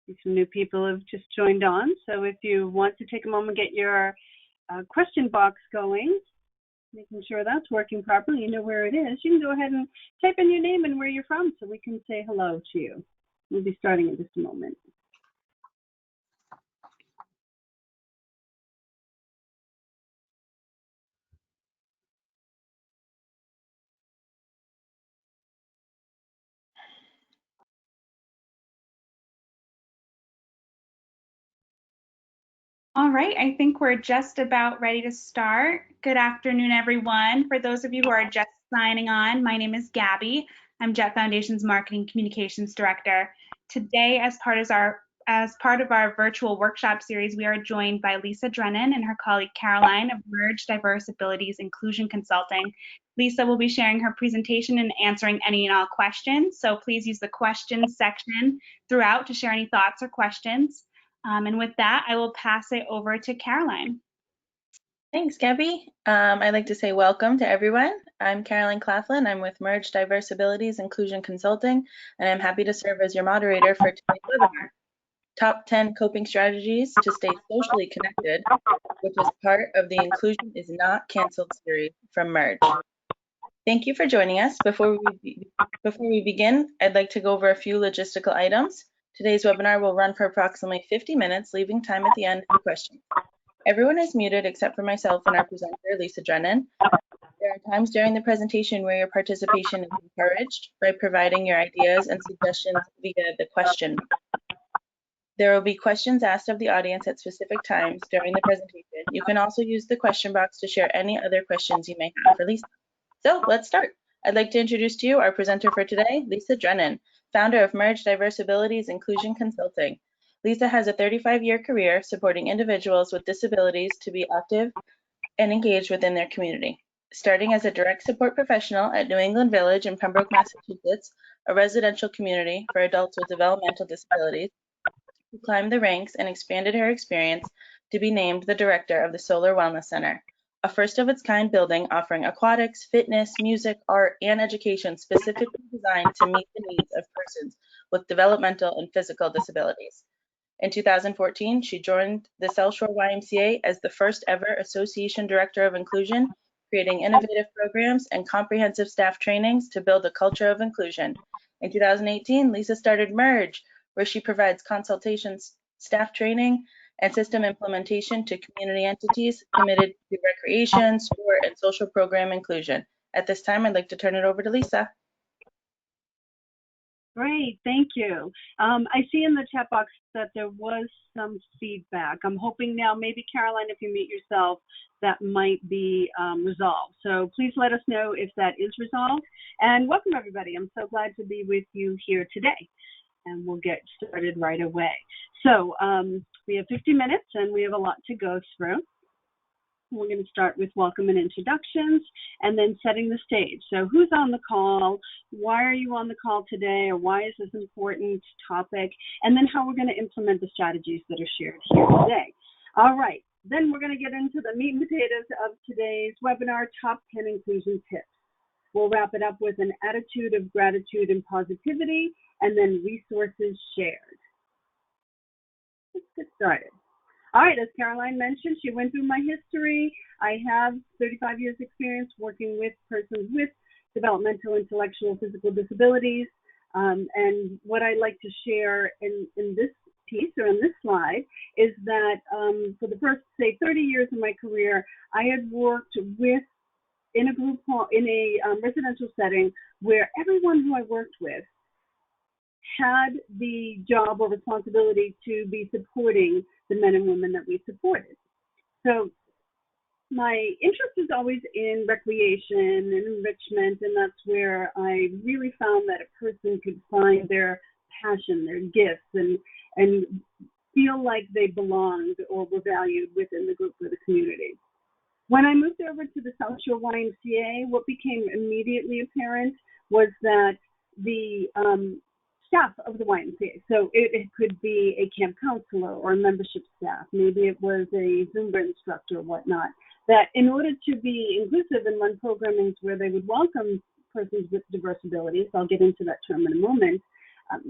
Some new people have just joined on, so if you want to take a moment, get your question box going, making sure that's working properly, you know where it is, you can go ahead and type in your name and where you're from so we can say hello to you. We'll be starting in just a moment. All right, I think we're just about ready to start. Good afternoon, everyone. For those of you who are just signing on, my name is Gabby. I'm Jett Foundation's Marketing Communications Director. Today, as part of our virtual workshop series, we are joined by Lisa Drennan and her colleague Caroline of Merge Diverse Abilities Inclusion Consulting. Lisa will be sharing her presentation and answering any and all questions, so please use the questions section throughout to share any thoughts or questions. And with that, I will pass it over to Caroline. Thanks, Gabby. I'd like to say welcome to everyone. I'm Caroline Claflin. I'm with Merge Diverse Abilities Inclusion Consulting, and I'm happy to serve as your moderator for today's webinar, Top 10 Coping Strategies to Stay Socially Connected, which is part of the Inclusion is Not Canceled series from Merge. Thank you for joining us. Before we begin, I'd like to go over a few logistical items. Today's webinar will run for approximately 50 minutes, leaving time at the end for questions. Everyone is muted except for myself and our presenter, Lisa Drennan. There are times during the presentation where your participation is encouraged by providing your ideas and suggestions via the question. There will be questions asked of the audience at specific times during the presentation. You can also use the question box to share any other questions you may have for Lisa. So let's start. I'd like to introduce to you our presenter for today, Lisa Drennan, founder of Merge Diverse Abilities Inclusion Consulting. Lisa has a 35-year career supporting individuals with disabilities to be active and engaged within their community. Starting as a direct support professional at New England Village in Pembroke, Massachusetts, a residential community for adults with developmental disabilities, she climbed the ranks and expanded her experience to be named the director of the Solar Wellness Center, a first-of-its-kind building offering aquatics, fitness, music, art, and education specifically designed to meet the needs of persons with developmental and physical disabilities. In 2014, she joined the South Shore YMCA as the first ever Association Director of Inclusion, creating innovative programs and comprehensive staff trainings to build a culture of inclusion. In 2018, Lisa started Merge, where she provides consultations, staff training, and system implementation to community entities committed to recreation, sport, and social program inclusion. At this time, I'd like to turn it over to Lisa. Great, thank you. I see in the chat box that there was some feedback. I'm hoping now, maybe Caroline, if you mute yourself, that might be resolved. So please let us know if that is resolved. And welcome, everybody. I'm so glad to be with you here today. And we'll get started right away. So we have 50 minutes and we have a lot to go through. We're going to start with welcome and introductions and then setting the stage. So who's on the call? Why are you on the call today? Or why is this an important topic? And then how we're going to implement the strategies that are shared here today. All right, then we're going to get into the meat and potatoes of today's webinar, Top 10 Inclusion Tips. We'll wrap it up with an attitude of gratitude and positivity, and then resources shared. Let's get started. All right, as Caroline mentioned, she went through my history. I have 35 years experience working with persons with developmental, intellectual, physical disabilities. And what I'd like to share in this piece or in this slide is that for the first, say, 30 years of my career, I had worked with in a group home, in a residential setting where everyone who I worked with had the job or responsibility to be supporting the men and women that we supported. So my interest is always in recreation and enrichment, and that's where I really found that a person could find their passion, their gifts, and feel like they belonged or were valued within the group or the community. When I moved over to the South Shore YMCA, what became immediately apparent was that the staff of the YMCA, so it could be a camp counselor or a membership staff, maybe it was a Zumba instructor or whatnot, that in order to be inclusive and run programming where they would welcome persons with diverse abilities, I'll get into that term in a moment,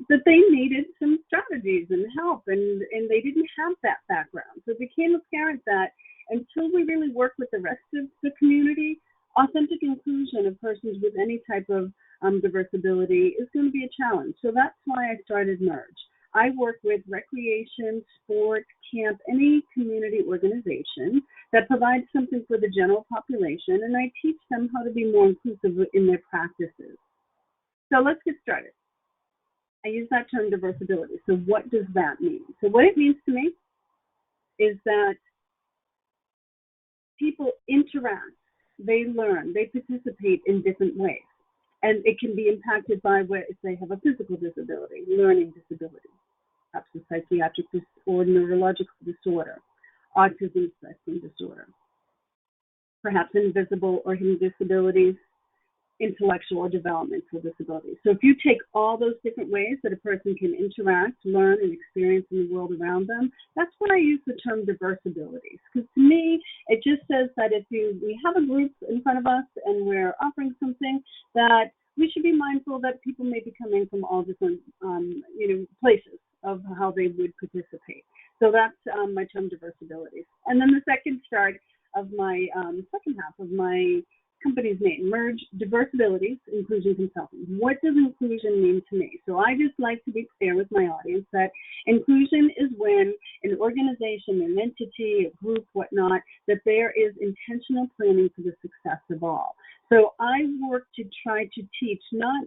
that they needed some strategies and help, and they didn't have that background. So it became apparent that until we really work with the rest of the community, authentic inclusion of persons with any type of diverse ability is going to be a challenge. So that's why I started Merge. I work with recreation, sport, camp, any community organization that provides something for the general population, and I teach them how to be more inclusive in their practices. So let's get started. I use that term diverse ability. So what does that mean? So what it means to me is that people interact, they learn, they participate in different ways. And it can be impacted by if they have a physical disability, learning disability, perhaps a psychiatric or neurological disorder, autism spectrum disorder, perhaps invisible or hidden disabilities, intellectual or developmental disabilities. So if you take all those different ways that a person can interact, learn, and experience in the world around them, that's why I use the term diverse abilities. Because to me, it just says that if we have a group in front of us and we're offering something, that we should be mindful that people may be coming from all different places of how they would participate. So that's my term diverse abilities. And then the second half of my company's name, Merge Diverse Abilities, Inclusion Consulting. What does inclusion mean to me? So I just like to be clear with my audience that inclusion is when an organization, an entity, a group, whatnot, that there is intentional planning for the success of all. So I work to try to teach not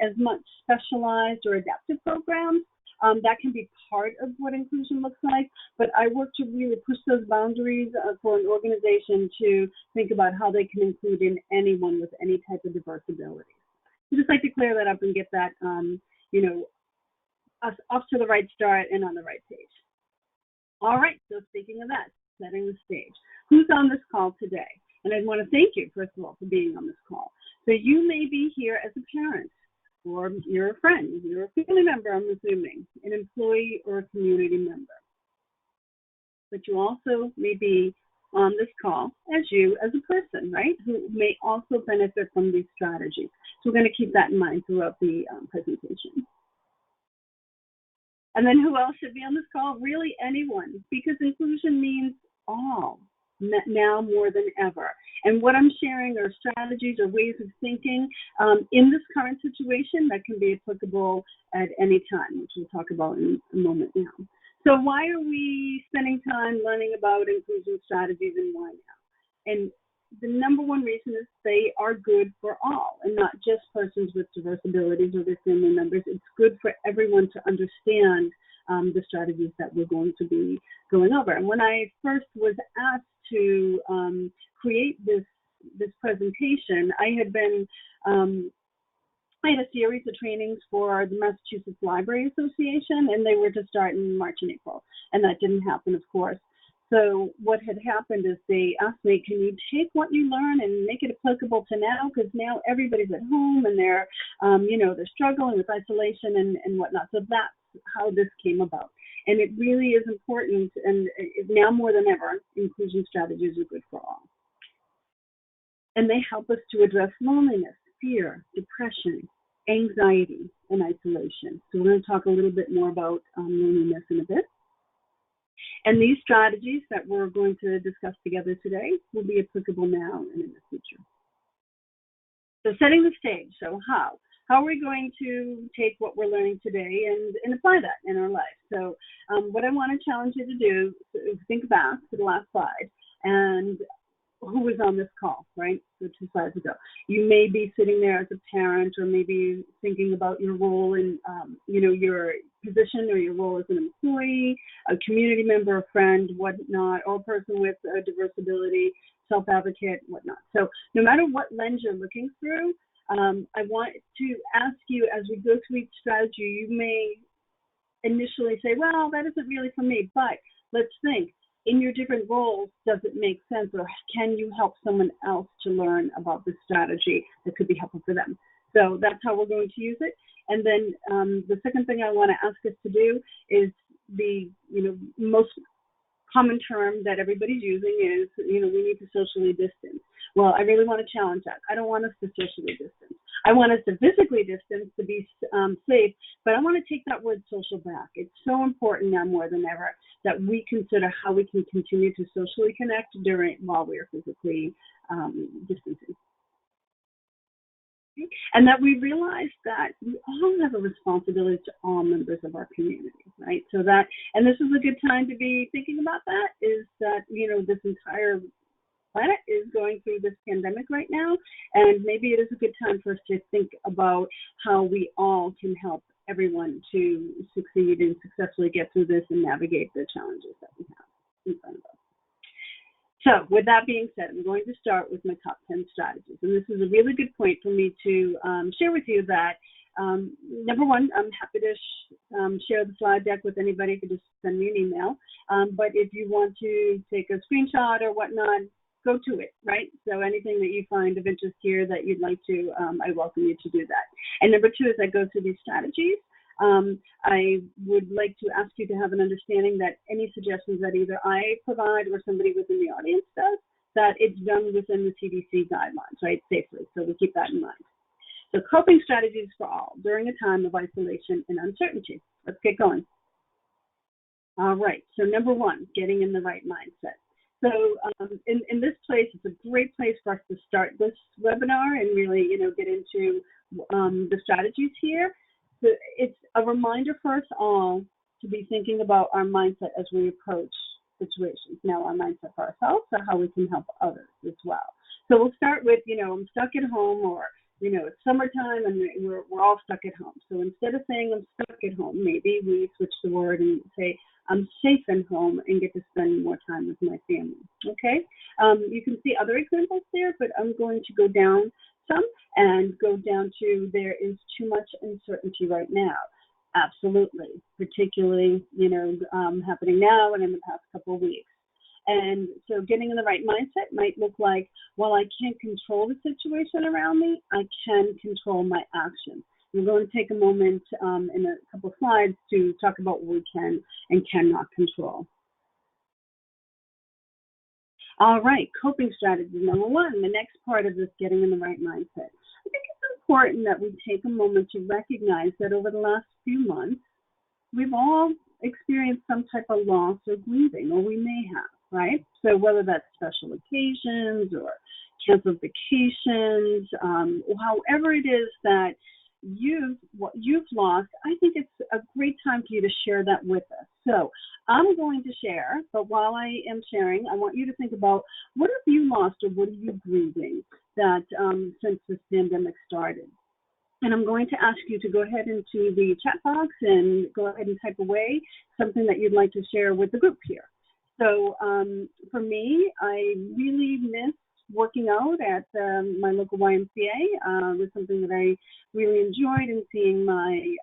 as much specialized or adaptive programs. That can be part of what inclusion looks like, but I work to really push those boundaries for an organization to think about how they can include in anyone with any type of diverse ability. So just like to clear that up and get that, us off to the right start and on the right page. All right, so speaking of that, setting the stage. Who's on this call today? And I want to thank you, first of all, for being on this call. So you may be here as a parent, or you're a friend, you're a family member, I'm assuming, an employee or a community member. But you also may be on this call as a person, right, who may also benefit from these strategies. So we're going to keep that in mind throughout the presentation. And then who else should be on this call? Really anyone, because inclusion means all, now more than ever. And what I'm sharing are strategies or ways of thinking in this current situation that can be applicable at any time, which we'll talk about in a moment now. So why are we spending time learning about inclusion strategies and why now? And the number one reason is they are good for all, and not just persons with diverse abilities or their family members. It's good for everyone to understand the strategies that we're going to be going over. And when I first was asked to create this presentation, I had a series of trainings for the Massachusetts Library Association, and they were to start in March and April, and that didn't happen, of course. So what had happened is they asked me, can you take what you learn and make it applicable to now? Because now everybody's at home and they're struggling with isolation and whatnot. So that's how this came about. And it really is important, and now more than ever, inclusion strategies are good for all. And they help us to address loneliness, fear, depression, anxiety, and isolation. So we're going to talk a little bit more about loneliness in a bit. And these strategies that we're going to discuss together today will be applicable now and in the future. So setting the stage, so how? How are we going to take what we're learning today and apply that in our life? So what I want to challenge you to do is think back to the last slide and who was on this call, right? So 2 slides ago. You may be sitting there as a parent, or maybe thinking about your role in, your position or your role as an employee, a community member, a friend, whatnot, or a person with a diverse ability, self-advocate, whatnot. So no matter what lens you're looking through, I want to ask you, as we go through each strategy, you may initially say, well, that isn't really for me, but let's think. In your different roles, does it make sense, or can you help someone else to learn about the strategy that could be helpful for them? So that's how we're going to use it. And then the second thing I want to ask us to do is the most common term that everybody's using is, we need to socially distance. Well, I really want to challenge that. I don't want us to socially distance. I want us to physically distance to be safe, but I want to take that word social back. It's so important now more than ever that we consider how we can continue to socially connect while we're physically distancing. And that we realize that we all have a responsibility to all members of our community, right? So that, and this is a good time to be thinking about that, is that, this entire planet is going through this pandemic right now, and maybe it is a good time for us to think about how we all can help everyone to succeed and successfully get through this and navigate the challenges that we have in front of us. So with that being said, I'm going to start with my top 10 strategies. And this is a really good point for me to share with you that, number one, I'm happy to share the slide deck with anybody who just send me an email. But if you want to take a screenshot or whatnot, go to it, right? So anything that you find of interest here that you'd like to, I welcome you to do that. And number two, as I go through these strategies, I would like to ask you to have an understanding that any suggestions that either I provide or somebody within the audience does, that it's done within the CDC guidelines, right, safely. So we keep that in mind. So coping strategies for all during a time of isolation and uncertainty. Let's get going. All right, so number one, getting in the right mindset. So in this place, it's a great place for us to start this webinar and really, get into the strategies here. So it's a reminder for us all to be thinking about our mindset as we approach situations. Now, our mindset for ourselves, or how we can help others as well. So we'll start with, I'm stuck at home, or, it's summertime and we're all stuck at home. So instead of saying I'm stuck at home, maybe we switch the word and say I'm safe at home and get to spend more time with my family, okay? You can see other examples there, but I'm going to go down some and go down to there is too much uncertainty right now. Absolutely, particularly, happening now and in the past couple of weeks. And so getting in the right mindset might look like, while I can't control the situation around me, I can control my actions. We're going to take a moment in a couple of slides to talk about what we can and cannot control. All right, coping strategy number one, the next part of this getting in the right mindset. I think it's important that we take a moment to recognize that over the last few months, we've all experienced some type of loss or grieving, or we may have, right? So whether that's special occasions or canceled vacations, however it is that what you've lost, I think it's a great time for you to share that with us. So I'm going to share, but while I am sharing, I want you to think about what have you lost or what are you grieving that since this pandemic started. And I'm going to ask you to go ahead into the chat box and go ahead and type away something that you'd like to share with the group here. So for me, I really miss working out at my local YMCA. It was something that I really enjoyed, and seeing my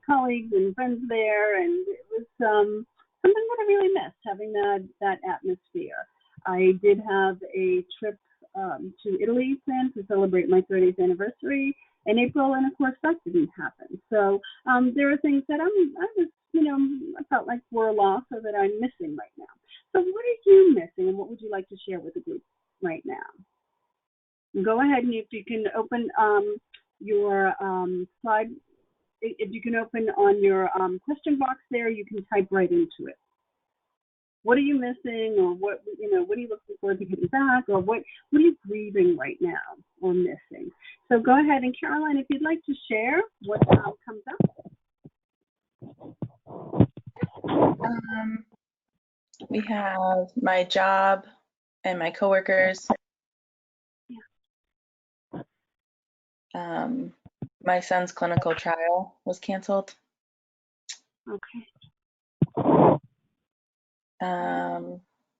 colleagues and friends there, and it was something that I really missed, having that atmosphere. I did have a trip to Italy planned to celebrate my 30th anniversary in April, and of course that didn't happen. So there are things that I felt like were a loss or that I'm missing right now. So what are you missing, and what would you like to share with the group right now? Go ahead, and if you can open your slide, if you can open on your question box there, you can type right into it. What are you missing, or what are you looking forward to getting back, or what are you grieving right now or missing? So go ahead, and Caroline, if you'd like to share what comes up. We have my job and my coworkers. My son's clinical trial was canceled. Okay.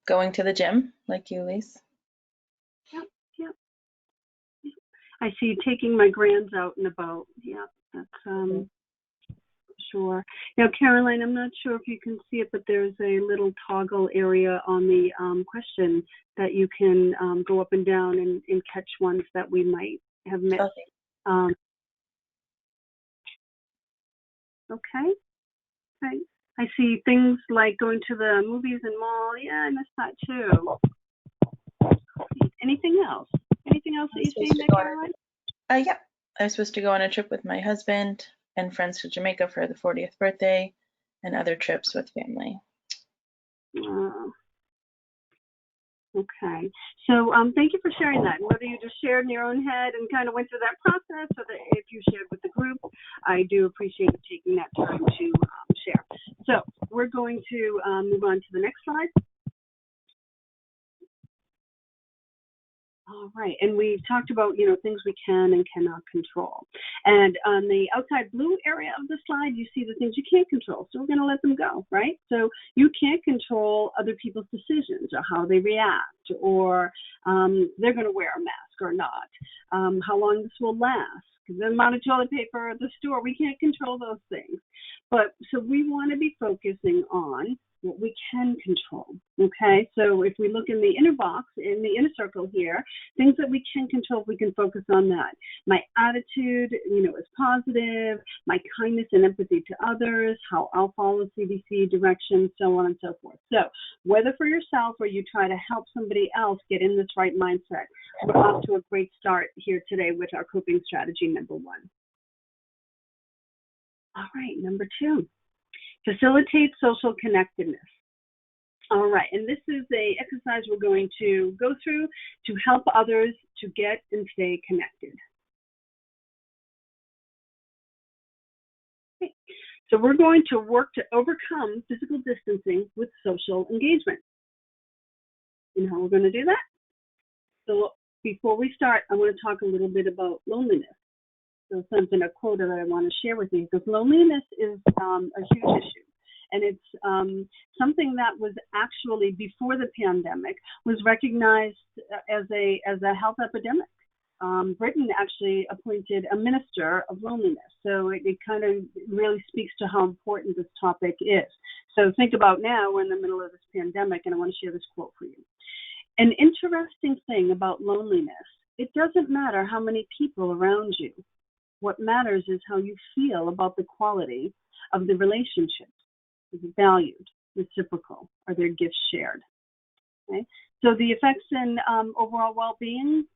Going to the gym, like you, Lisa. Yep. I see you taking my grands out and about. Yeah, that's sure. Now, Caroline, I'm not sure if you can see it, but there's a little toggle area on the question that you can go up and down and catch ones that we might have missed. Okay. Okay. I see things like going to the movies and mall. Yeah, I missed that too. Anything else? Anything else that you're seeing there, Caroline? Yeah. I was supposed to go on a trip with my husband and friends to Jamaica for the 40th birthday and other trips with family. Okay. So thank you for sharing that. Whether you just shared in your own head and kind of went through that process, or that if you shared with the group, I do appreciate you taking that time to share. So we're going to move on to the next slide. All right, and we talked about, things we can and cannot control. And on the outside blue area of the slide, you see the things you can't control. So we're going to let them go, right? So you can't control other people's decisions or how they react, or they're going to wear a mask or not, how long this will last, the amount of toilet paper at the store. We can't control those things. But so we want to be focusing on what we can control, okay? So if we look in the inner box, in the inner circle here, things that we can control, we can focus on that. My attitude, is positive, my kindness and empathy to others, how I'll follow CDC directions, so on and so forth. So whether for yourself or you try to help somebody else get in this right mindset, we're off to a great start here today with our coping strategy number 1. All right, number 2. Facilitate social connectedness. All right, and this is an exercise we're going to go through to help others to get and stay connected. Okay. So we're going to work to overcome physical distancing with social engagement. And how we're going to do that? So before we start, I want to talk a little bit about loneliness. So a quote that I want to share with you, because loneliness is a huge issue. And it's something that was actually, before the pandemic, was recognized as a health epidemic. Britain actually appointed a minister of loneliness. So it kind of really speaks to how important this topic is. So think about now, we're in the middle of this pandemic, and I want to share this quote for you. An interesting thing about loneliness, it doesn't matter how many people around you. What matters is how you feel about the quality of the relationships. Is it valued, reciprocal? Are their gifts shared? Okay. So the effects in overall well-being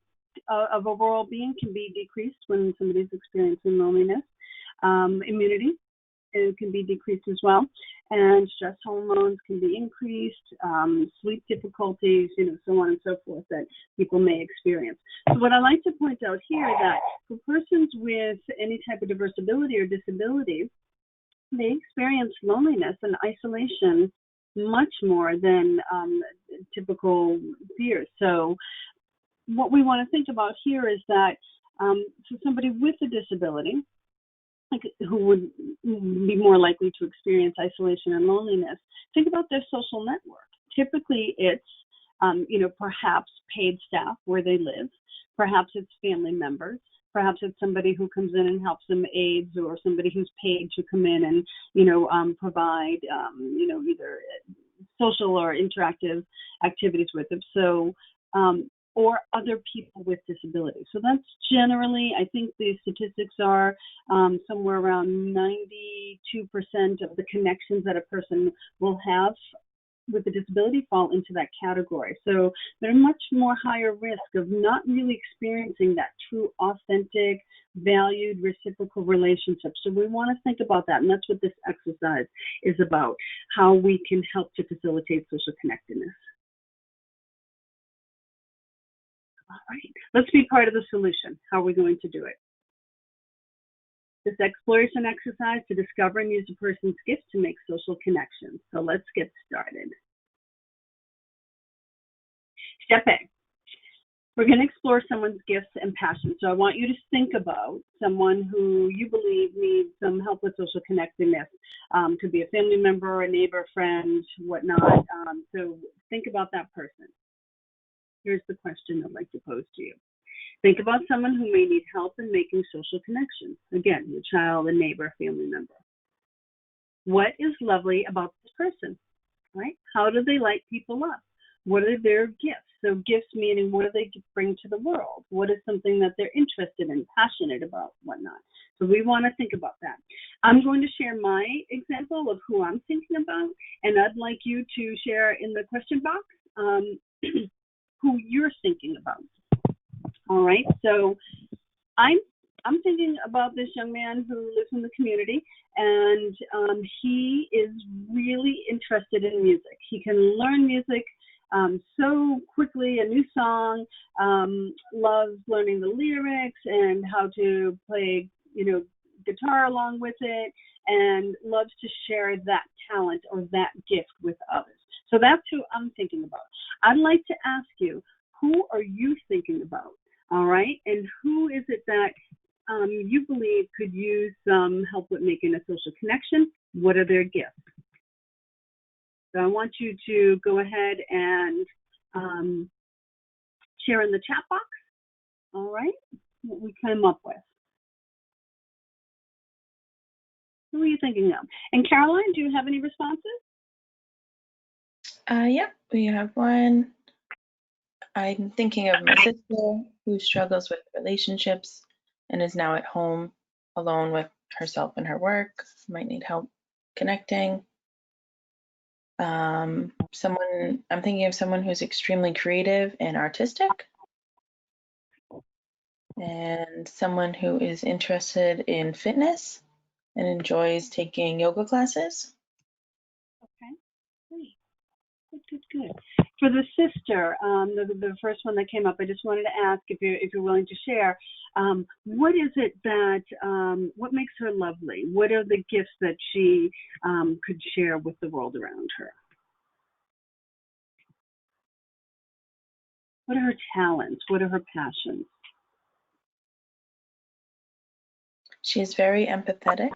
can be decreased when somebody's experiencing loneliness. Immunity can be decreased as well, and stress hormones can be increased. Sleep difficulties, so on and so forth that people may experience. So what I like to point out here is that for persons with any type of diverse ability or disability, they experience loneliness and isolation much more than typical fears. So what we want to think about here is that for somebody with a disability, who would be more likely to experience isolation and loneliness, think about their social network. Typically it's, perhaps paid staff where they live, perhaps it's family members, perhaps it's somebody who comes in and helps them aides, or somebody who's paid to come in and provide, either social or interactive activities with them. So, or other people with disabilities. So that's generally, I think the statistics are somewhere around 92% of the connections that a person will have with a disability fall into that category. So they're much more higher risk of not really experiencing that true, authentic, valued, reciprocal relationship. So we want to think about that, and that's what this exercise is about, how we can help to facilitate social connectedness. All right, let's be part of the solution. How are we going to do it? This exploration exercise to discover and use a person's gifts to make social connections. So let's get started. Step A. We're going to explore someone's gifts and passions. So I want you to think about someone who you believe needs some help with social connectedness. Could be a family member, a neighbor, friend, whatnot. So think about that person. Here's the question I'd like to pose to you. Think about someone who may need help in making social connections. Again, your child, a neighbor, family member. What is lovely about this person, right? How do they light people up? What are their gifts? So gifts meaning, what do they bring to the world? What is something that they're interested in, passionate about, whatnot? So we want to think about that. I'm going to share my example of who I'm thinking about, and I'd like you to share in the question box who you're thinking about. All right, so I'm thinking about this young man who lives in the community, and he is really interested in music. He can learn music so quickly, a new song, loves learning the lyrics and how to play, guitar along with it, and loves to share that talent or that gift with others. So that's who I'm thinking about. I'd like to ask you, who are you thinking about? All right, and who is it that you believe could use some help with making a social connection? What are their gifts? So I want you to go ahead and share in the chat box, all right, what we came up with. Who are you thinking of? And Caroline, do you have any responses? Yeah, we have one. I'm thinking of my sister who struggles with relationships and is now at home alone with herself and her work, might need help connecting. I'm thinking of someone who's extremely creative and artistic, and someone who is interested in fitness and enjoys taking yoga classes. Okay, great. Good. For the sister, the first one that came up, I just wanted to ask if you're willing to share, what is it that, what makes her lovely? What are the gifts that she could share with the world around her? What are her talents? What are her passions? She is very empathetic.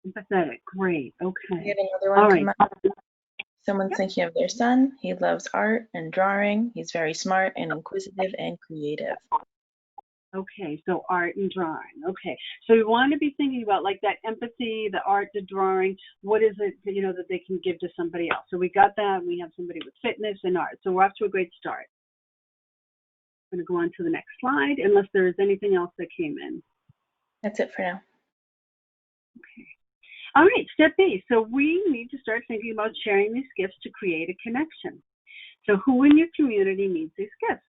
Empathetic, great, okay. We had another one All come right. up. Someone's thinking of their son. He loves art and drawing. He's very smart and inquisitive and creative. Okay, so art and drawing. Okay, so we want to be thinking about like that empathy, the art, the drawing. What is it that, that they can give to somebody else? So we got that. We have somebody with fitness and art. So we're off to a great start. I'm going to go on to the next slide, unless there is anything else that came in. That's it for now. Okay. All right, step B. So we need to start thinking about sharing these gifts to create a connection. So who in your community needs these gifts?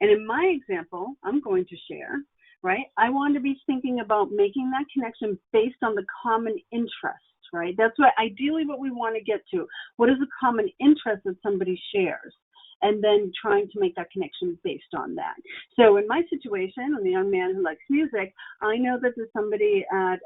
And in my example, I'm going to share, right? I want to be thinking about making that connection based on the common interest, right? That's ideally what we want to get to. What is the common interest that somebody shares? And then trying to make that connection based on that. So in my situation, I'm a young man who likes music. I know that there's somebody at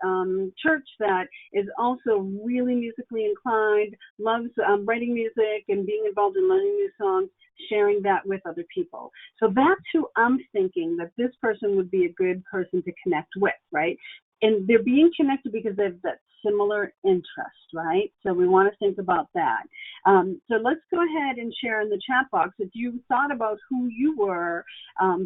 church that is also really musically inclined, loves writing music and being involved in learning new songs, sharing that with other people. So that's who I'm thinking that this person would be a good person to connect with, right? And they're being connected because they have that similar interest, right? So we want to think about that. So let's go ahead and share in the chat box if you thought about who you were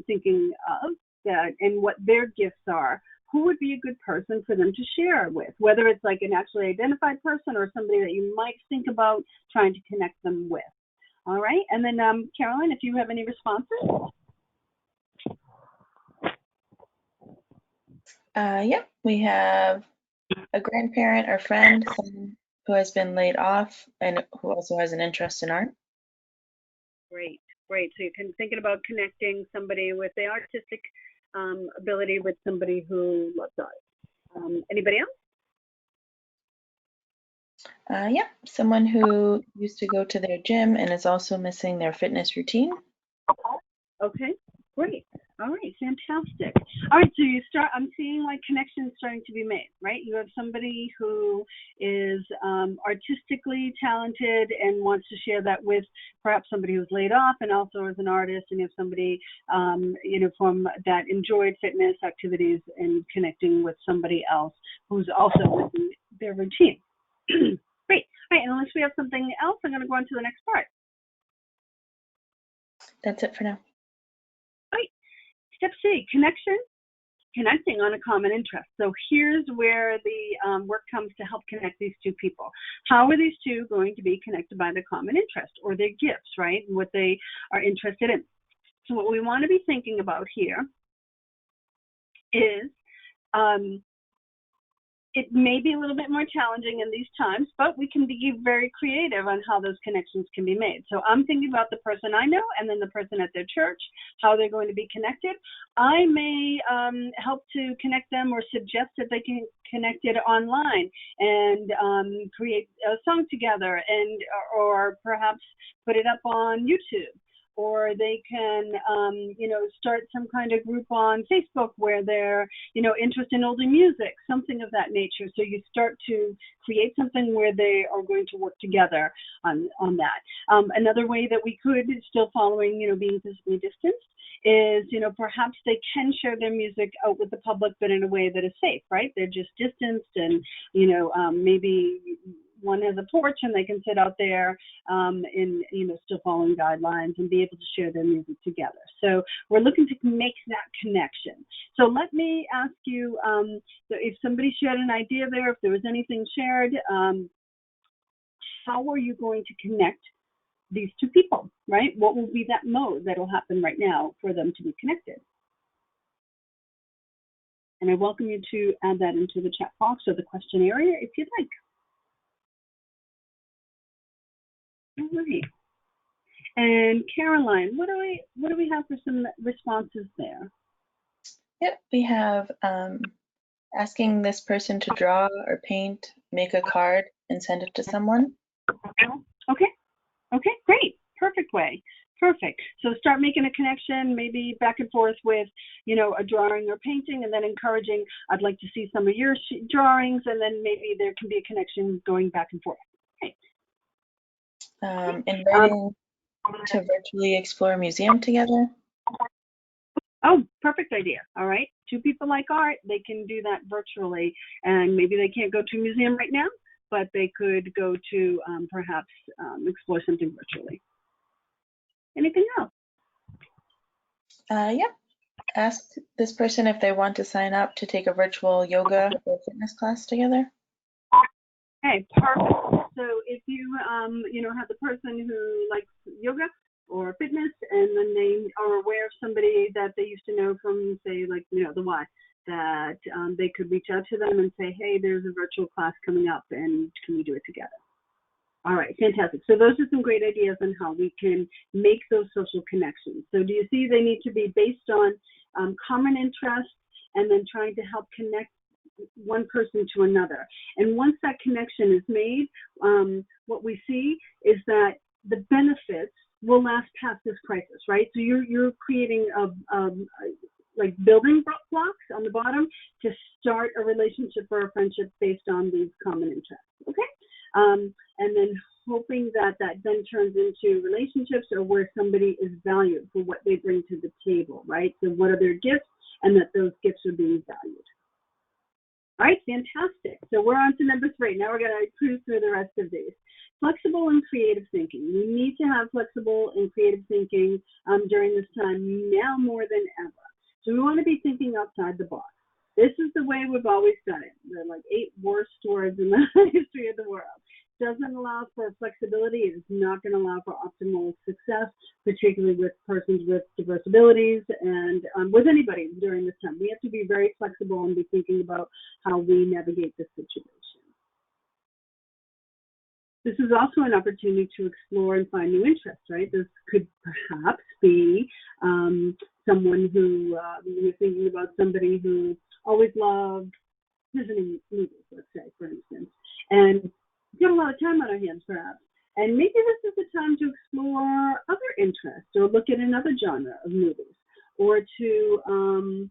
thinking of that and what their gifts are. Who would be a good person for them to share with, whether it's like an actually identified person or somebody that you might think about trying to connect them with. All right, and then Caroline, if you have any responses. Yeah, we have a grandparent or friend, someone who has been laid off and who also has an interest in art. Great. So you can thinking about connecting somebody with the artistic ability with somebody who loves art. Anybody else? Yeah, someone who used to go to their gym and is also missing their fitness routine. Okay, great. All right, fantastic. All right, so I'm seeing like connections starting to be made, right? You have somebody who is artistically talented and wants to share that with perhaps somebody who's laid off and also is an artist, and you have somebody, from that enjoyed fitness activities and connecting with somebody else who's also missing their routine. Great. All right, and unless we have something else, I'm going to go on to the next part. That's it for now. All right. Step C, connecting on a common interest. So here's where the work comes to help connect these two people. How are these two going to be connected by the common interest or their gifts, right? What they are interested in. So what we want to be thinking about here is it may be a little bit more challenging in these times, but we can be very creative on how those connections can be made. So I'm thinking about the person I know and then the person at their church, how they're going to be connected. I may help to connect them or suggest that they can connect it online and create a song together, and or perhaps put it up on YouTube. Or they can, start some kind of group on Facebook where they're, interested in older music, something of that nature. So you start to create something where they are going to work together on that. Another way that we could, still following, being physically distanced, is, perhaps they can share their music out with the public, but in a way that is safe, right? They're just distanced, and, maybe one has a porch and they can sit out there still following guidelines and be able to share their music together. So we're looking to make that connection. So let me ask you, if somebody shared an idea there, if there was anything shared, how are you going to connect these two people, right? What will be that mode that will happen right now for them to be connected? And I welcome you to add that into the chat box or the question area if you'd like. All right. And Caroline, what do we have for some responses there? Yep, we have asking this person to draw or paint, make a card, and send it to someone. Okay, great. Perfect way. Perfect. So start making a connection, maybe back and forth with, a drawing or painting, and then encouraging, I'd like to see some of your drawings, and then maybe there can be a connection going back and forth. Okay. Inviting to virtually explore a museum together. Oh, perfect idea. All right. Two people like art, they can do that virtually, and maybe they can't go to a museum right now, but they could go to perhaps explore something virtually. Anything else? Yep. Ask this person if they want to sign up to take a virtual yoga or fitness class together. Okay, perfect. So if you, have the person who likes yoga or fitness, and then they are aware of somebody that they used to know from, say, like, the Y, that they could reach out to them and say, hey, there's a virtual class coming up, and can we do it together? All right, fantastic. So those are some great ideas on how we can make those social connections. So do you see they need to be based on common interests, and then trying to help connect one person to another. And once that connection is made, what we see is that the benefits will last past this crisis, right? So you're creating like building blocks on the bottom to start a relationship or a friendship based on these common interests, okay? And then hoping that then turns into relationships, or where somebody is valued for what they bring to the table, right? So what are their gifts, and that those gifts are being valued. All right, fantastic. So we're on to number 3. Now we're going to cruise through the rest of these. Flexible and creative thinking. We need to have flexible and creative thinking during this time, now more than ever. So we want to be thinking outside the box. This is the way we've always done it. There are like 8 worst words in the history of the world. Doesn't allow for flexibility. It is not going to allow for optimal success, particularly with persons with diverse abilities and with anybody during this time. We have to be very flexible and be thinking about how we navigate this situation. This is also an opportunity to explore and find new interests, right? This could perhaps be someone who, you're thinking about somebody who always loved visiting movies, let's say, for instance, and got a lot of time on our hands, perhaps. And maybe this is the time to explore other interests, or look at another genre of movies, or to,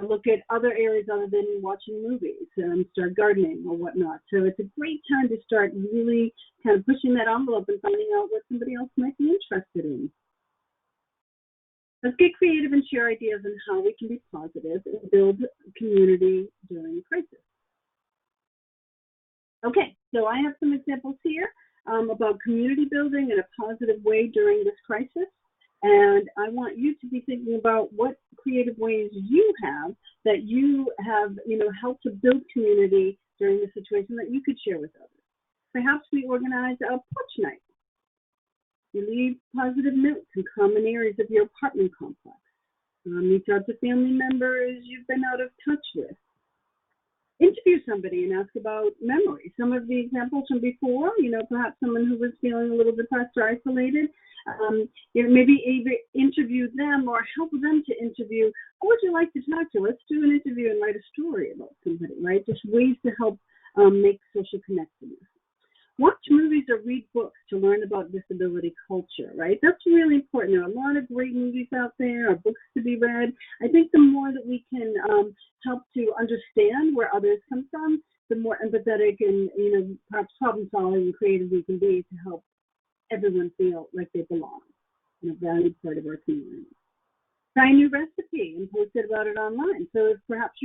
look at other areas other than watching movies, and start gardening or whatnot. So it's a great time to start really kind of pushing that envelope and finding out what somebody else might be interested in. Let's get creative and share ideas on how we can be positive and build community during crisis. Okay, so I have some examples here about community building in a positive way during this crisis. And I want you to be thinking about what creative ways you have that you have, helped to build community during the situation that you could share with others. Perhaps we organize a porch night. You leave positive notes in common areas of your apartment complex. Reach out to family members you've been out of touch with. interview somebody and ask about memories. Some of the examples from before, perhaps someone who was feeling a little depressed or isolated, maybe either interview them or help them to interview. Who would you like to talk to? Let's do an interview and write a story about somebody, right? Just ways to help make social connectedness. Watch movies or read books to learn about disability culture, right? That's really important. There are a lot of great movies out there or books to be read. I think the more that we can help to understand where others come from, the more empathetic and, perhaps problem-solving and creative we can be to help everyone feel like they belong in a valued part of our community. Try a new recipe and post it about it online. So if perhaps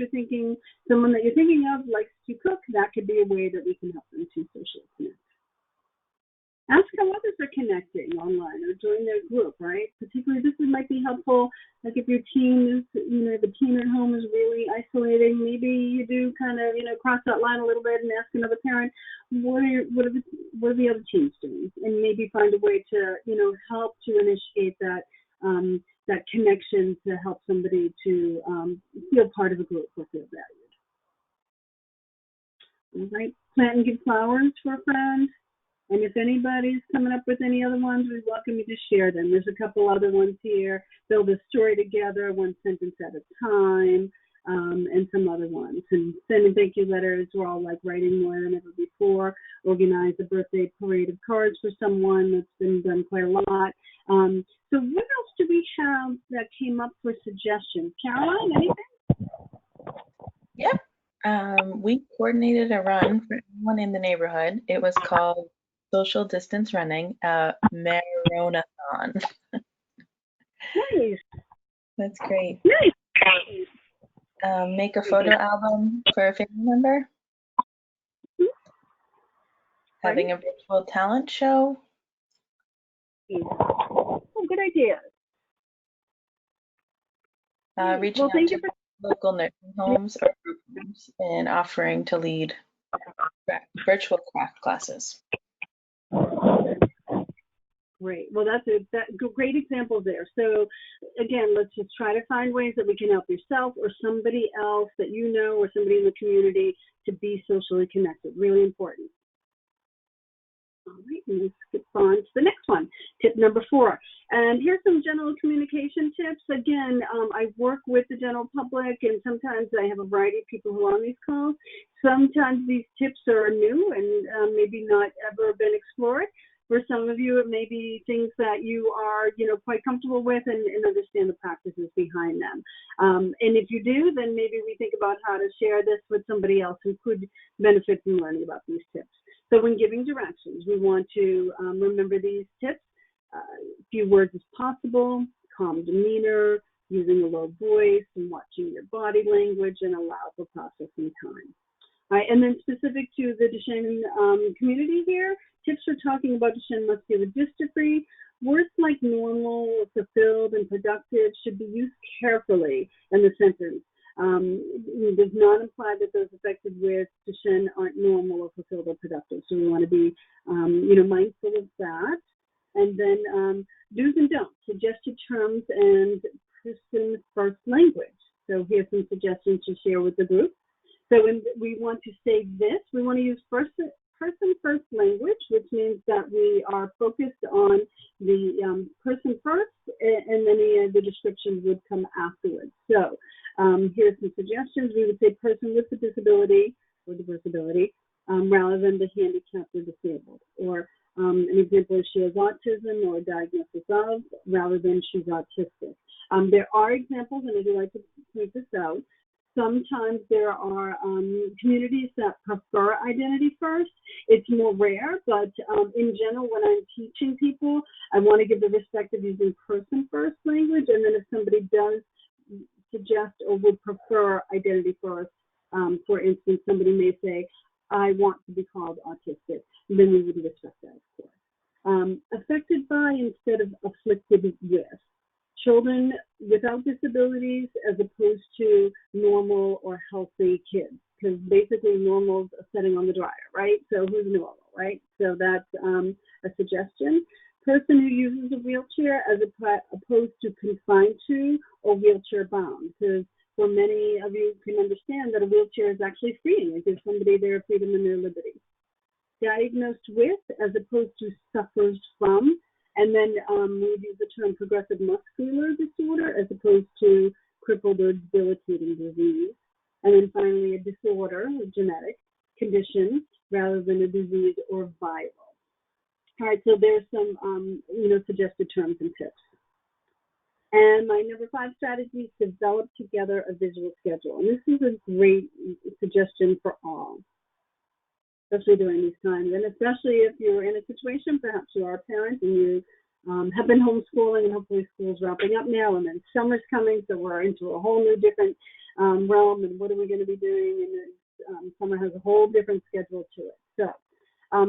someone that you're thinking of likes to cook, that could be a way that we can help them to socially connect. Ask how others are connecting online or join their group, right? Particularly this might be helpful, like if your teen is, the teen at home is really isolating, maybe you do kind of, cross that line a little bit and ask another parent, what are the other teens doing? And maybe find a way to, help to initiate that connection to help somebody to feel part of a group or feel valued. All right, plant and give flowers for a friend. And if anybody's coming up with any other ones, we welcome you to share them. There's a couple other ones here. Build a story together, one sentence at a time, and some other ones. And sending thank you letters. We're all like writing more than ever before. Organize a birthday parade of cards for someone. That's been done quite a lot. So what else do we have that came up for suggestions? Caroline, anything? Yep. We coordinated a run for everyone in the neighborhood. It was called Social Distance Running, Marathon. Nice. That's great. Nice. Make a photo album for a family member. Having a virtual talent show. Oh, good idea. Reaching out to local nursing homes or group homes and offering to lead virtual craft classes. Great. Well, that's great example there. So again, let's just try to find ways that we can help yourself or somebody else that you know or somebody in the community to be socially connected. Really important. All right, let's skip on to the next one, tip number 4. And here's some general communication tips. Again, I work with the general public, and sometimes I have a variety of people who are on these calls. Sometimes these tips are new and maybe not ever been explored. For some of you, it may be things that you are, quite comfortable with and understand the practices behind them. And if you do, then maybe we think about how to share this with somebody else who could benefit from learning about these tips. So when giving directions, we want to remember these tips. Few words as possible, calm demeanor, using a low voice, and watching your body language, and allow for processing time. All right, and then specific to the Duchenne community here, tips for talking about Duchenne muscular dystrophy. Words like normal, fulfilled, and productive should be used carefully in the sentence. It does not imply that those affected with Duchenne aren't normal or fulfilled or productive. So we want to be, mindful of that. And then do's and don'ts, suggested terms and person first language. So here's some suggestions to share with the group. So when we want to say this, we want to use person first language, which means that we are focused on the person first, and then the description would come afterwards. So here's some suggestions. We would say person with a disability or disability rather than the handicapped or disabled. Or an example is she has autism or a diagnosis of rather than she's autistic. There are examples, and I do like to point this out. Sometimes there are communities that prefer identity first. It's more rare, but in general, when I'm teaching people, I want to give the respect of using person first language. And then if somebody does suggest or would prefer identity first, for instance, somebody may say, I want to be called autistic, then we would respect that, of course. Affected by instead of afflicted with. Children without disabilities as opposed to normal or healthy kids, because basically normal is sitting on the dryer, right? So who's normal, right? So that's a suggestion. Person who uses a wheelchair as opposed to confined to or wheelchair bound, because for many of you can understand that a wheelchair is actually freeing. It gives somebody their freedom and their liberty. Diagnosed with, as opposed to suffers from, and then we use the term progressive muscular disorder as opposed to crippled or debilitating disease. And then finally, a disorder, a genetic condition, rather than a disease or viral. All right, so there's some, suggested terms and tips. And my number 5 strategy is develop together a visual schedule. And this is a great suggestion for all, especially during these times. And especially if you're in a situation, perhaps you are a parent and you have been homeschooling, and hopefully school's wrapping up now, and then summer's coming, so we're into a whole new different realm, and what are we going to be doing? And summer has a whole different schedule to it. So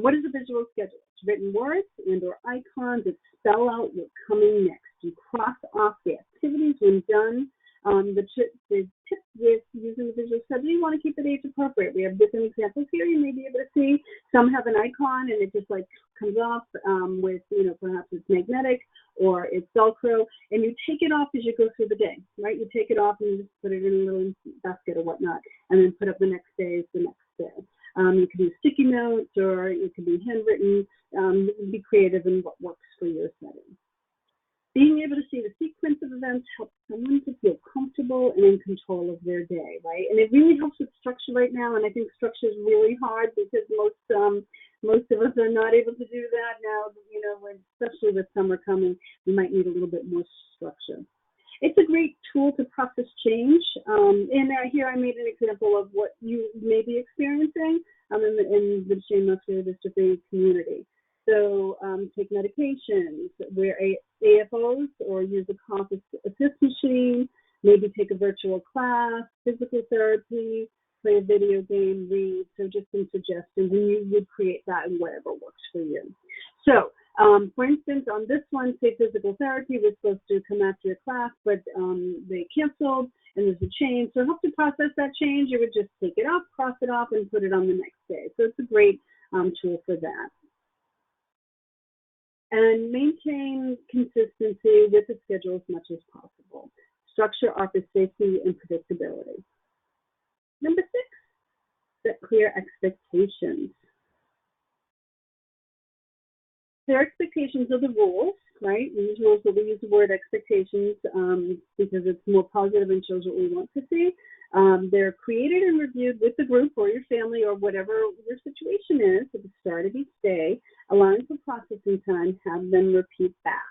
what is a visual schedule? It's written words and or icons that spell out what's coming next. You cross off the activities when done. The tip with using the visual schedule, you want to keep it age appropriate. We have different examples here. You may be able to see some have an icon and it just like comes off with, perhaps it's magnetic or it's Velcro, and you take it off as you go through the day, right? You take it off and you just put it in a little basket or whatnot, and then put up the next day is the next day. You can use sticky notes or it can be handwritten. Be creative in what works for your setting. Being able to see the sequence of events helps someone to feel comfortable and in control of their day, right? And it really helps with structure right now, and I think structure is really hard because most of us are not able to do that now, especially with summer coming, we might need a little bit more structure. It's a great tool to process change. Here I made an example of what you may be experiencing in the Duchenne muscular dystrophy community. So take medications, wear AFOs or use a cough assist machine, maybe take a virtual class, physical therapy, play a video game, read. So just some suggestions, and you would create that in whatever works for you. So for instance, on this one, say physical therapy was supposed to come after your class, but they canceled and there's a change. So help to process that change. You would just take it off, cross it off, and put it on the next day. So it's a great tool for that. And maintain consistency with the schedule as much as possible. Structure offers safety and predictability. Number 6, set clear expectations. Their expectations are the rules, right? These rules, but we use the word expectations because it's more positive and shows what we want to see. They're created and reviewed with the group or your family or whatever your situation is at the start of each day, allowing for processing time, have them repeat back.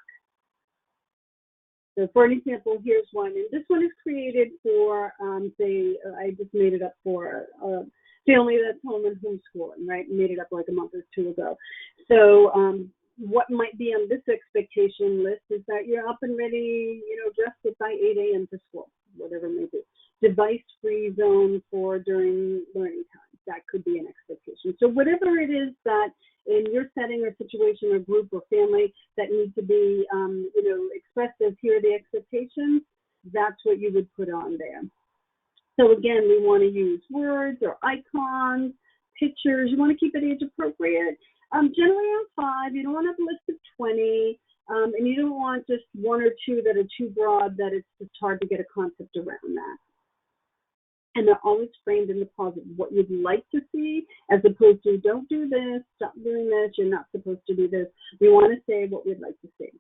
So for an example, here's one, and this one is created for, I just made it up for a family that's home and homeschooling, right? Made it up like a month or 2 ago. So what might be on this expectation list is that you're up and ready, dressed by 8 a.m. for school, whatever it may be. Device-free zone for during learning time. That could be an expectation. So whatever it is that in your setting or situation or group or family that needs to be, expressed as here are the expectations, that's what you would put on there. So again, we want to use words or icons, pictures. You want to keep it age appropriate. Generally around 5. You don't want to have a list of 20. And you don't want just 1 or 2 that are too broad that it's just hard to get a concept around that. And they're always framed in the positive, what you'd like to see, as opposed to don't do this, stop doing this, you're not supposed to do this. We want to say what we'd like to see.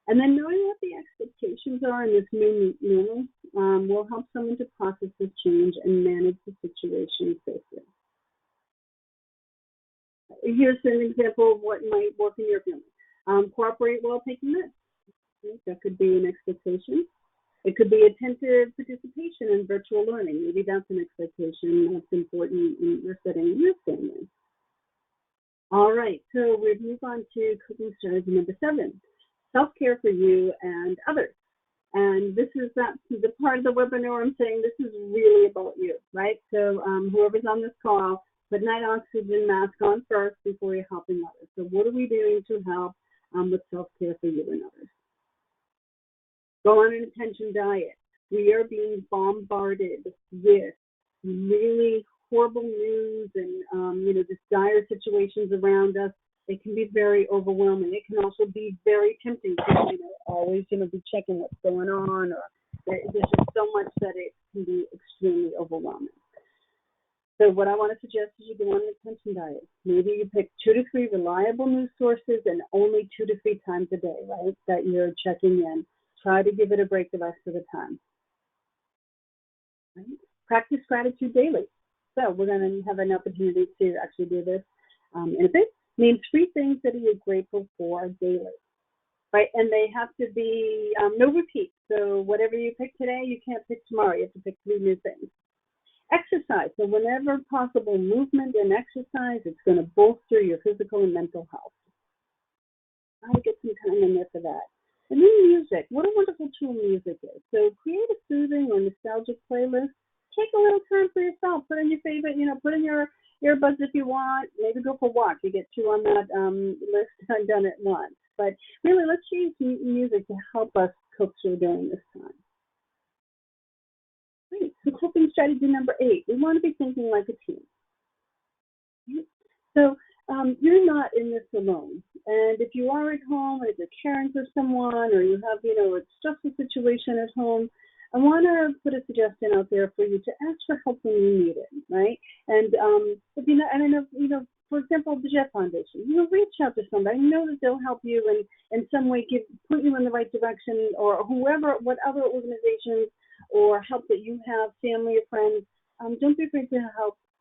And then knowing what the expectations are in this new normal will help someone to process the change and manage the situation safely. Here's an example of what might work in your family. Cooperate while taking notes. That could be an expectation. It could be attentive participation in virtual learning. Maybe that's an expectation that's important in your setting in your family. All right, so we'll move on to cooking strategy number 7, self-care for you and others. And this is the part of the webinar I'm saying this is really about you, right? So whoever's on this call, put night oxygen mask on first before you're helping others. So what are we doing to help with self-care for you and others? Go on an attention diet. We are being bombarded with really horrible news and, just dire situations around us. It can be very overwhelming. It can also be very tempting to, always, be checking what's going on or There's just so much that it can be extremely overwhelming. So what I want to suggest is you go on an attention diet. Maybe you pick 2 to 3 reliable news sources and only 2 to 3 times a day, right, that you're checking in. Try to give it a break the rest of the time. Right? Practice gratitude daily. So we're going to have an opportunity to actually do this in a bit. Name 3 things that you're grateful for daily. Right, and they have to be no repeat. So whatever you pick today, you can't pick tomorrow. You have to pick 3 new things. Exercise. So whenever possible, movement and exercise, it's going to bolster your physical and mental health. I'll get some time in there for that. And then music. What a wonderful tool music is. So create a soothing or nostalgic playlist. Take a little time for yourself. Put in your favorite, put in your earbuds if you want. Maybe go for a walk. You get 2 on that list done at once. But really, let's use music to help us cope through during this time. Great. So coping strategy number 8, we want to be thinking like a team. Right? So you're not in this alone. And if you are at home, or if you're caring for someone, or you have, a stressful situation at home, I want to put a suggestion out there for you to ask for help when you need it, right? And if you know, and I know, for example, the Jett Foundation, reach out to somebody. Know that they'll help you and in some way put you in the right direction, or what other organizations or help that you have, family or friends. Don't be afraid to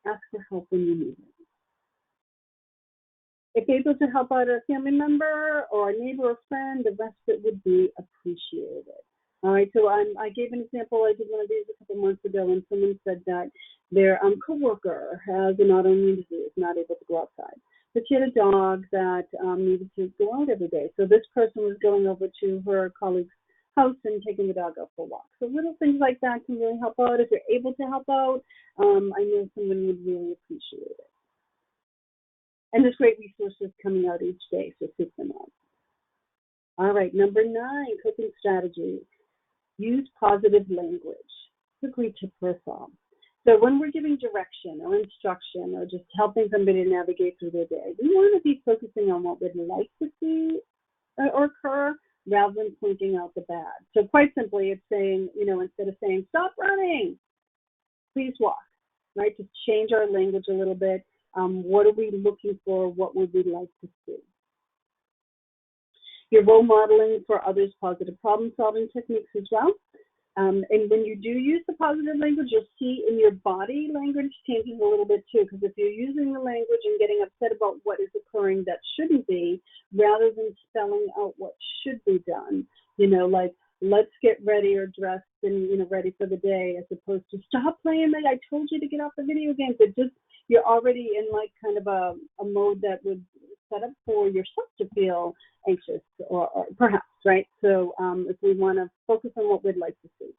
ask for help when you need it. If able to help out a family member or a neighbor or friend, the rest of it would be appreciated. All right, so I gave an example. I did one of these a couple months ago, and someone said that their coworker has an autoimmune disease, not able to go outside. But she had a dog that needed to go out every day. So this person was going over to her colleague's house and taking the dog out for a walk. So little things like that can really help out. If you're able to help out, I know someone would really appreciate it. And there's great resources coming out each day, so seek them out. All right, number 9, coping strategy. Use positive language. It's a great tip for us all. So when we're giving direction or instruction or just helping somebody to navigate through their day, we want to be focusing on what we'd like to see or occur rather than pointing out the bad. So quite simply, it's saying, instead of saying, stop running, please walk, right? Just change our language a little bit. What are we looking for? What would we like to see? You're role modeling for others positive problem-solving techniques as well. And when you do use the positive language, you'll see in your body language changes a little bit too, because if you're using the language and getting upset about what is occurring that shouldn't be, rather than spelling out what should be done, like, let's get ready or dressed and, ready for the day, as opposed to stop playing that I told you to get off the video games. It just, you're already in like kind of a mode that would set up for yourself to feel anxious or perhaps, right? So if we want to focus on what we'd like to see.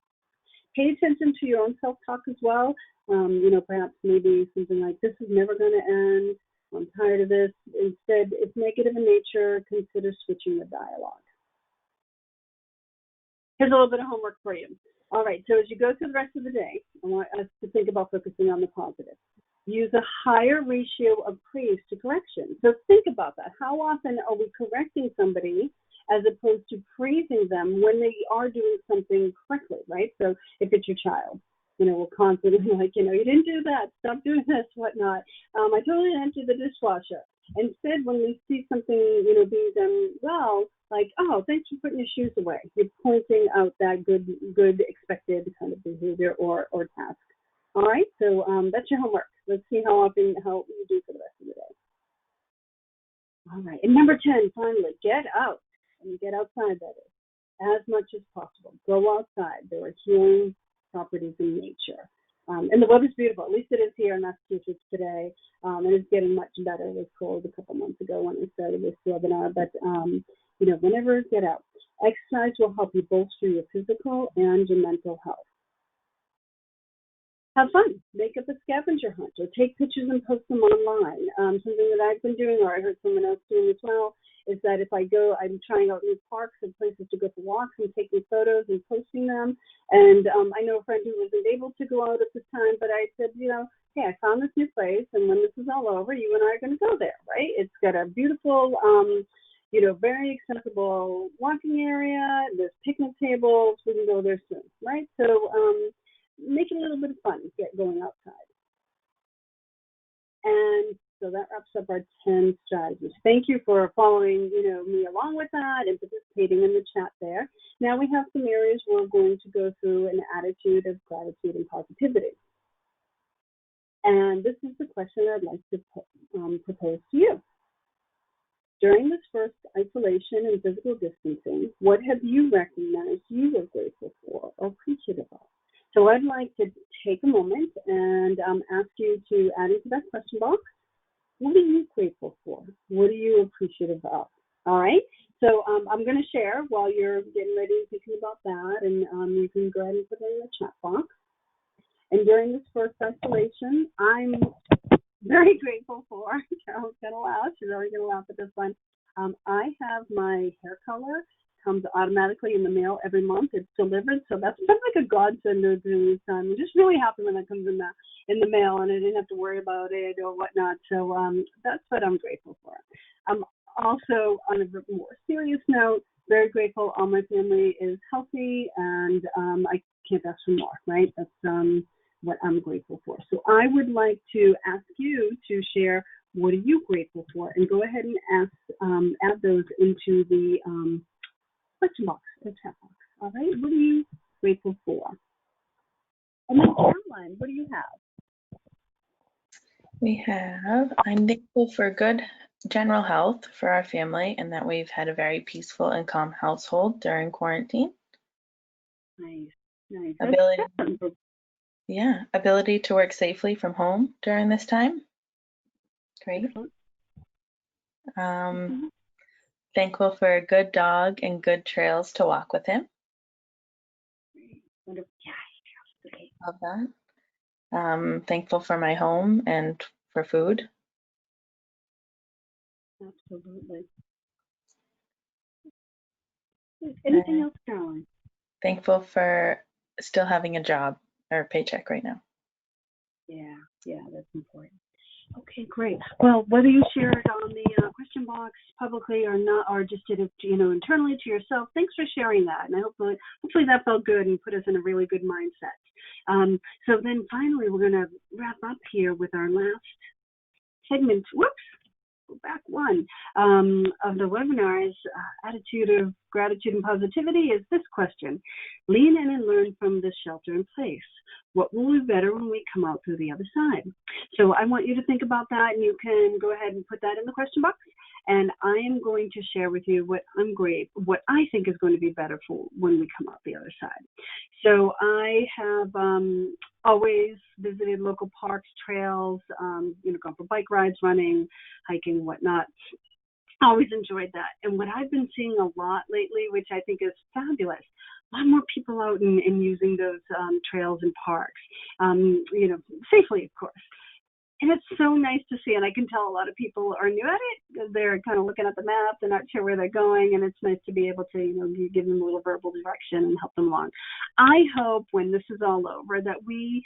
Pay attention to your own self-talk as well. Perhaps maybe something like, this is never going to end. I'm tired of this. Instead, if negative in nature, consider switching the dialogue. Here's a little bit of homework for you. All right, so as you go through the rest of the day, I want us to think about focusing on the positive. Use a higher ratio of praise to correction. So think about that. How often are we correcting somebody as opposed to praising them when they are doing something correctly, right? So if it's your child, we're constantly like, you didn't do that, stop doing this, whatnot. I totally emptied the dishwasher. Instead, when we see something, being done well, like, oh, thanks for putting your shoes away. You're pointing out that good expected kind of behavior or task. All right, so that's your homework. Let's see how you do for the rest of the day. All right, and number 10, finally, get out. And get outside, that is, as much as possible. Go outside. There are healing properties in nature. And the weather's beautiful. At least it is here in Massachusetts today. And it's getting much better. It was cold a couple months ago when I started this webinar. But, whenever, get out. Exercise will help you bolster your physical and your mental health. Have fun. Make up a scavenger hunt or take pictures and post them online. Something that I've been doing, or I heard someone else doing as well, is that if I go, I'm trying out new parks and places to go for walks and taking photos and posting them. And I know a friend who wasn't able to go out at this time, but I said, hey, I found this new place, and when this is all over, you and I are going to go there, right? It's got a beautiful, very accessible walking area. There's picnic tables. We can go there soon, right? So make it a little bit of fun, get going outside. And so that wraps up our 10 strategies. Thank you for following, me along with that and participating in the chat there. Now we have some areas where we're going to go through an attitude of gratitude and positivity. And this is the question I'd like to propose to you. During this first isolation and physical distancing, what have you recognized you are grateful for or appreciative of? So I'd like to take a moment and ask you to add into that question box, what are you grateful for? What are you appreciative of? All right, so I'm going to share while you're getting ready and thinking about that, and you can go ahead and put it in the chat box. And during this first isolation, I'm very grateful for, Carol's going to laugh, she's already going to laugh at this one. I have my hair color, comes automatically in the mail every month. It's delivered, so that's kind of like a godsend during this time. I'm just really happy when that comes in the mail, and I didn't have to worry about it or whatnot. So that's what I'm grateful for. I'm also, on a more serious note, very grateful all my family is healthy, and I can't ask for more, right? That's what I'm grateful for. So I would like to ask you to share what are you grateful for, and go ahead and add those into the question box, the chat box. All right, what are you grateful for? And then Caroline, what do you have? I'm thankful for good general health for our family and that we've had a very peaceful and calm household during quarantine. Nice. Ability to work safely from home during this time. Great. Thankful for a good dog and good trails to walk with him. Wonderful. Love that. Thankful for my home and for food. Absolutely. Anything else, Caroline? Thankful for still having a job or a paycheck right now. Yeah, that's important. Okay, great. Well, whether you share it on the question box publicly or not, or just did it, internally to yourself, thanks for sharing that. And I hopefully that felt good and put us in a really good mindset. So then finally, we're going to wrap up here with our last segment. Whoops. Go back one of the webinars, attitude of gratitude and positivity is this question. Lean in and learn from this shelter in place. What will be better when we come out through the other side? So I want you to think about that, and you can go ahead and put that in the question box. And I am going to share with you what I think is going to be better for when we come out the other side. So I have always visited local parks, trails, gone for bike rides, running, hiking, whatnot. Always enjoyed that. And what I've been seeing a lot lately, which I think is fabulous, a lot more people out and using those trails and parks, safely, of course. And it's so nice to see, and I can tell a lot of people are new at it. They're kind of looking at the map, they're not sure where they're going, and it's nice to be able to, give them a little verbal direction and help them along. I hope when this is all over that we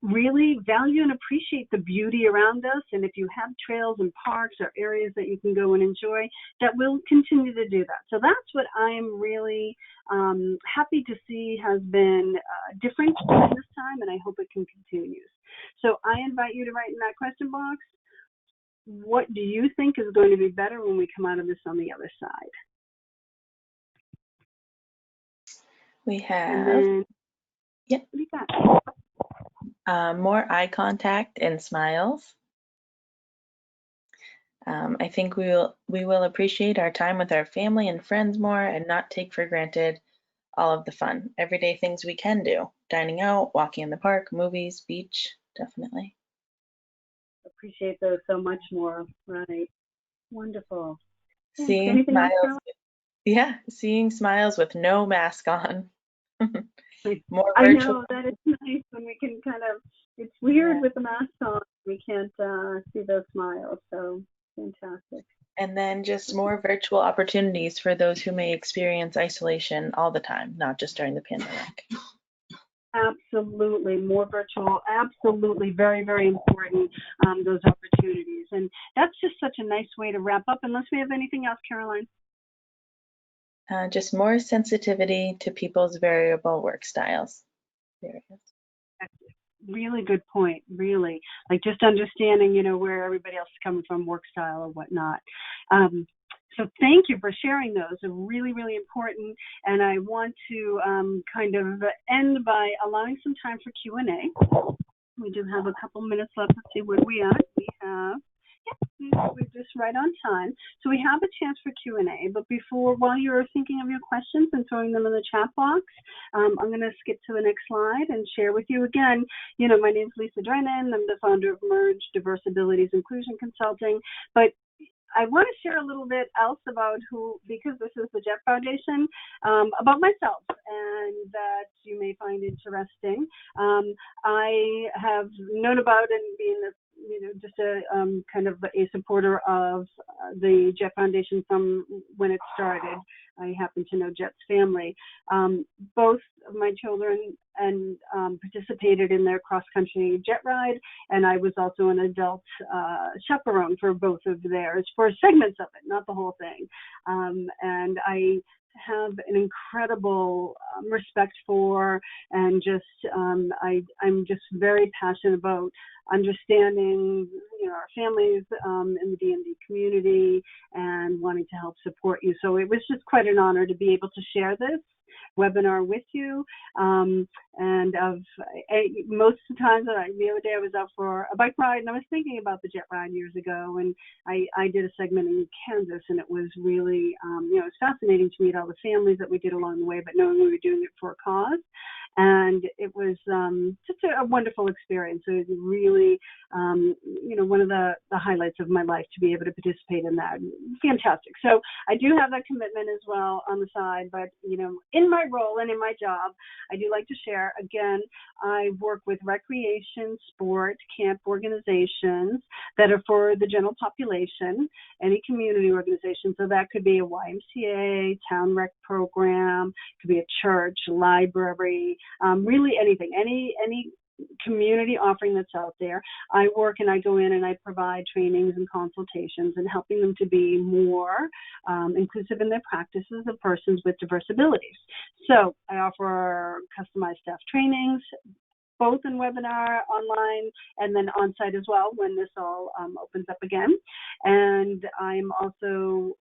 really value and appreciate the beauty around us, and if you have trails and parks or areas that you can go and enjoy, that we'll continue to do that. So that's what I am really happy to see has been different during this time, and I hope it can continue. So I invite you to write in that question box, what do you think is going to be better when we come out of this on the other side? We have, what do you got? More eye contact and smiles. I think we will appreciate our time with our family and friends more and not take for granted all of the fun, everyday things we can do. Dining out, walking in the park, movies, beach, definitely. Appreciate those so much more, right? Wonderful. Seeing smiles with no mask on. More I know that it's nice when we can it's weird with the mask on, we can't see those smiles, so fantastic. And then just more virtual opportunities for those who may experience isolation all the time, not just during the pandemic. Absolutely, more virtual, absolutely, very, very important, those opportunities. And that's just such a nice way to wrap up, unless we have anything else, Caroline. Just more sensitivity to people's variable work styles. Really good point, really. Like just understanding, where everybody else is coming from, work style or whatnot. So thank you for sharing those. They're really, really important. And I want to kind of end by allowing some time for Q&A. We do have a couple minutes left. Let's see where we are. We have, we're just right on time. So we have a chance for Q&A, but while you're thinking of your questions and throwing them in the chat box, I'm going to skip to the next slide and share with you again. My name is Lisa Drennan. I'm the founder of Merge Diverse Abilities Inclusion Consulting, but I want to share a little bit else about because this is the Jett Foundation, about myself, and that you may find interesting. I have known about and being just a kind of a supporter of the Jett Foundation from when it started. I happen to know Jett's family. Both of my children and participated in their cross-country Jett ride, and I was also an adult chaperone for both of theirs, for segments of it, not the whole thing. And I have an incredible respect for, and just I'm just very passionate about understanding our families in the DMD community and wanting to help support you. So it was just quite an honor to be able to share this webinar with you. Most of the times, the other day I was out for a bike ride and I was thinking about the Jett ride years ago, and I did a segment in Kansas, and it was really, it was fascinating to meet all the families that we did along the way, but knowing we were doing it for a cause. And it was just a wonderful experience. It was really, one of the highlights of my life to be able to participate in that. Fantastic. So I do have that commitment as well on the side, but, in my role and in my job, I do like to share, again, I work with recreation, sport, camp organizations that are for the general population, any community organization. So that could be a YMCA, town rec program, could be a church, library, really anything, any community offering that's out there. I work and I go in and I provide trainings and consultations and helping them to be more inclusive in their practices of persons with diverse abilities. So I offer customized staff trainings, both in webinar, online, and then on-site as well when this all opens up again. And I'm also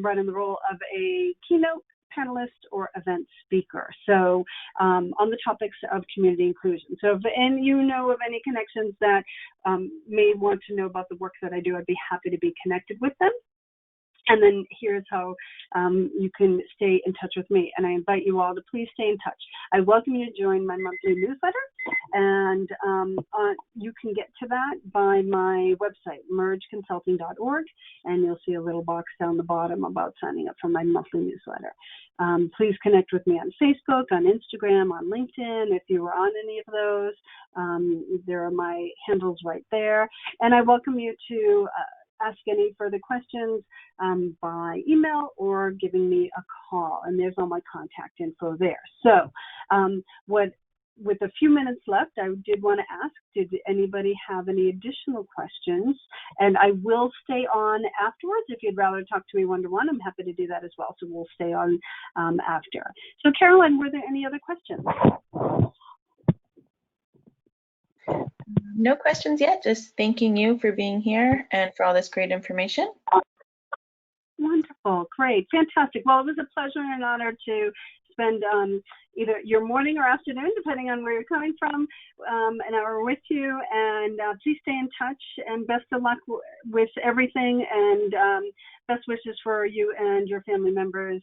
running the role of a keynote panelist or event speaker, so on the topics of community inclusion. So if you know of any connections that may want to know about the work that I do, I'd be happy to be connected with them. And then here's how you can stay in touch with me. And I invite you all to please stay in touch. I welcome you to join my monthly newsletter. And you can get to that by my website, mergeconsulting.org. And you'll see a little box down the bottom about signing up for my monthly newsletter. Please connect with me on Facebook, on Instagram, on LinkedIn. If you are on any of those, there are my handles right there. And I welcome you to ask any further questions by email or giving me a call, and there's all my contact info there. So with a few minutes left, I did want to ask, did anybody have any additional questions? And I will stay on afterwards. If you'd rather talk to me one-to-one, I'm happy to do that as well. So we'll stay on after. So Caroline, were there any other questions? No questions yet, just thanking you for being here and for all this great information. Wonderful, great, fantastic. Well, it was a pleasure and an honor to spend either your morning or afternoon, depending on where you're coming from, an hour with you. And please stay in touch, and best of luck with everything, and best wishes for you and your family members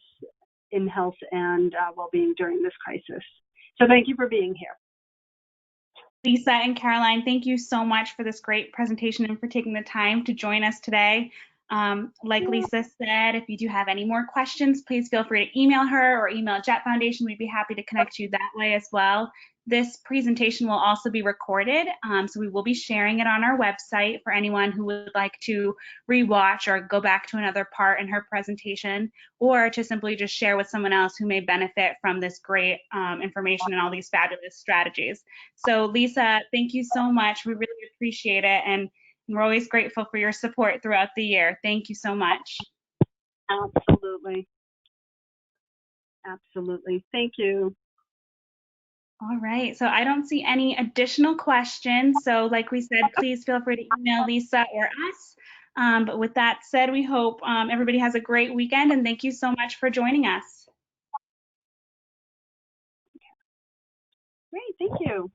in health and well-being during this crisis. So thank you for being here. Lisa and Caroline, thank you so much for this great presentation and for taking the time to join us today. Like Lisa said, if you do have any more questions, please feel free to email her or email Jett Foundation. We'd be happy to connect you that way as well. This presentation will also be recorded, so we will be sharing it on our website for anyone who would like to rewatch or go back to another part in her presentation, or to simply just share with someone else who may benefit from this great information and all these fabulous strategies. So Lisa, thank you so much. We really appreciate it, and we're always grateful for your support throughout the year. Thank you so much. Absolutely. Absolutely. Thank you. All right, so I don't see any additional questions. So like we said, please feel free to email Lisa or us. But with that said, we hope everybody has a great weekend, and thank you so much for joining us. Great. Thank you.